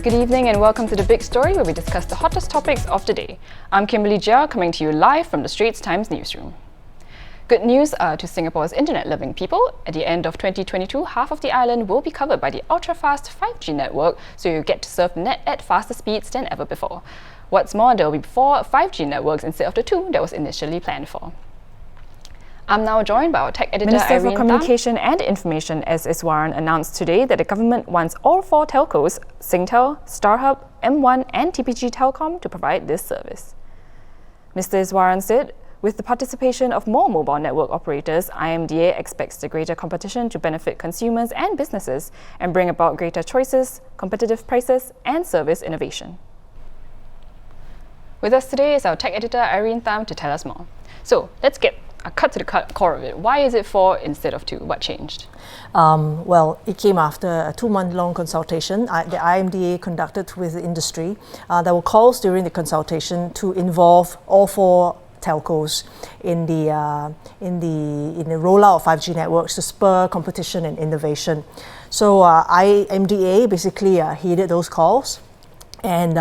Good evening and welcome to The Big Story, where we discuss the hottest topics of the day. I'm Kimberly Jia, coming to you live from the Straits Times newsroom. Good news to Singapore's internet-loving people. At the end of 2022, half of the island will be covered by the ultra-fast 5G network, so you get to surf the net at faster speeds than ever before. What's more, there will be 4 5G networks instead of the 2 that was initially planned for. I'm now joined by our tech editor, Minister Irene for Communication and Information S. Iswaran announced today that the government wants all 4 telcos, Singtel, StarHub, M1 and TPG Telecom to provide this service. Mr. Iswaran said, with the participation of more mobile network operators, IMDA expects the greater competition to benefit consumers and businesses and bring about greater choices, competitive prices and service innovation. With us today is our tech editor, Irene Tham, to tell us more. So let's get a cut to the core of it. Why is it 4 instead of 2? What changed? Well, it came after a 2-month-long consultation the IMDA conducted with the industry. There were calls during the consultation to involve all 4 telcos in the rollout of 5G networks to spur competition and innovation. So IMDA basically heeded those calls, and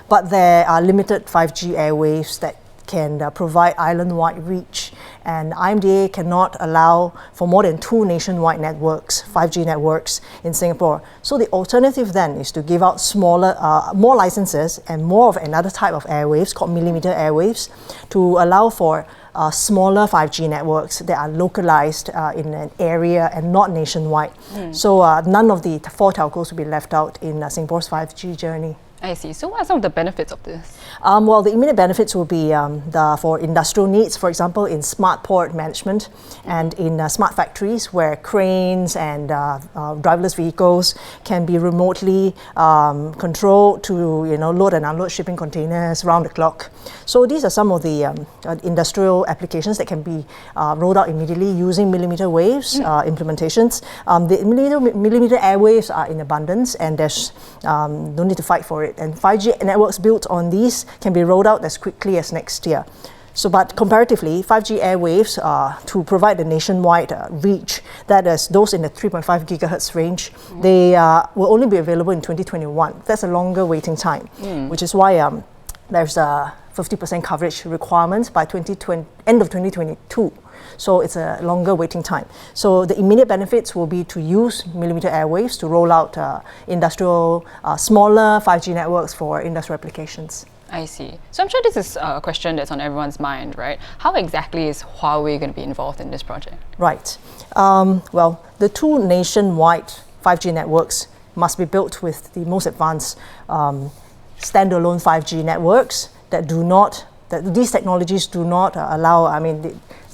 but there are limited 5G airwaves that can provide island-wide reach, and IMDA cannot allow for more than 2 nationwide networks, 5G networks in Singapore. So the alternative then is to give out smaller, more licenses and more of another type of airwaves called millimeter airwaves to allow for smaller 5G networks that are localized in an area and not nationwide. So none of the 4 telcos will be left out in Singapore's 5G journey. I see. So what are some of the benefits of this? Well, the immediate benefits will be for industrial needs, for example, in smart port management and in smart factories where cranes and driverless vehicles can be remotely controlled to load and unload shipping containers round the clock. So these are some of the industrial applications that can be rolled out immediately using millimeter waves implementations. The millimeter airwaves are in abundance, and there's no need to fight for it. And 5G networks built on these can be rolled out as quickly as next year. So, but comparatively, 5G airwaves to provide the nationwide reach, that is those in the 3.5 gigahertz range, they will only be available in 2021. That's a longer waiting time, which is why there's a 50% coverage requirement by end of 2022. So it's a longer waiting time. So the immediate benefits will be to use millimeter airwaves to roll out industrial, smaller 5G networks for industrial applications. I see. So I'm sure this is a question that's on everyone's mind, right? How exactly is Huawei going to be involved in this project? Right. Well, the 2 nationwide 5G networks must be built with the most advanced standalone 5G networks that these technologies do not allow,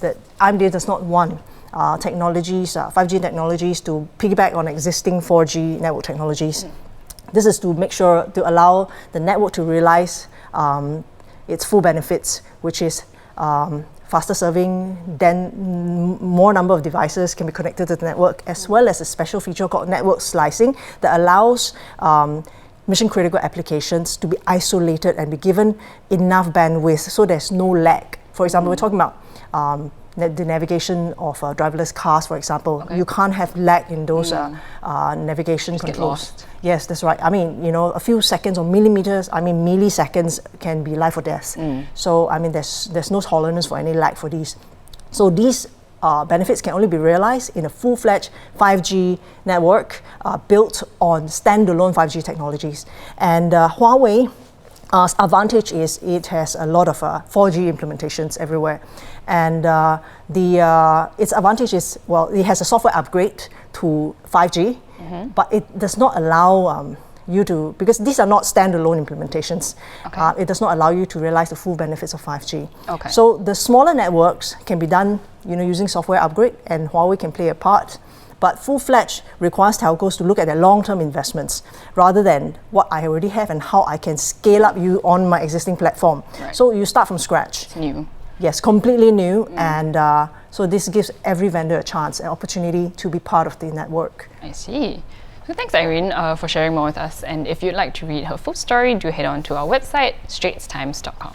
that IMDA does not want 5G technologies to piggyback on existing 4G network technologies. This is to make sure to allow the network to realize its full benefits, which is faster serving, then more number of devices can be connected to the network, as well as a special feature called network slicing that allows mission-critical applications to be isolated and be given enough bandwidth so there's no lag. For example, we're talking about the navigation of driverless cars, for example. Okay. You can't have lag in those navigation Just controls. Get lost. Yes, that's right. A few seconds or milliseconds can be life or death. So, there's no tolerance for any lag for these. So these benefits can only be realized in a full-fledged 5G network built on standalone 5G technologies. And Huawei advantage is it has a lot of 4G implementations everywhere. And its advantage is, well, it has a software upgrade to 5G, but it does not allow you to, because these are not standalone implementations, it does not allow you to realize the full benefits of 5G. Okay. So the smaller networks can be done using software upgrade, and Huawei can play a part. But full-fledged requires telcos to look at their long-term investments rather than what I already have and how I can scale up you on my existing platform. Right. So you start from scratch. It's new. Yes, completely new. And so this gives every vendor a chance, an opportunity to be part of the network. I see. So thanks, Irene, for sharing more with us. And if you'd like to read her full story, do head on to our website, straitstimes.com.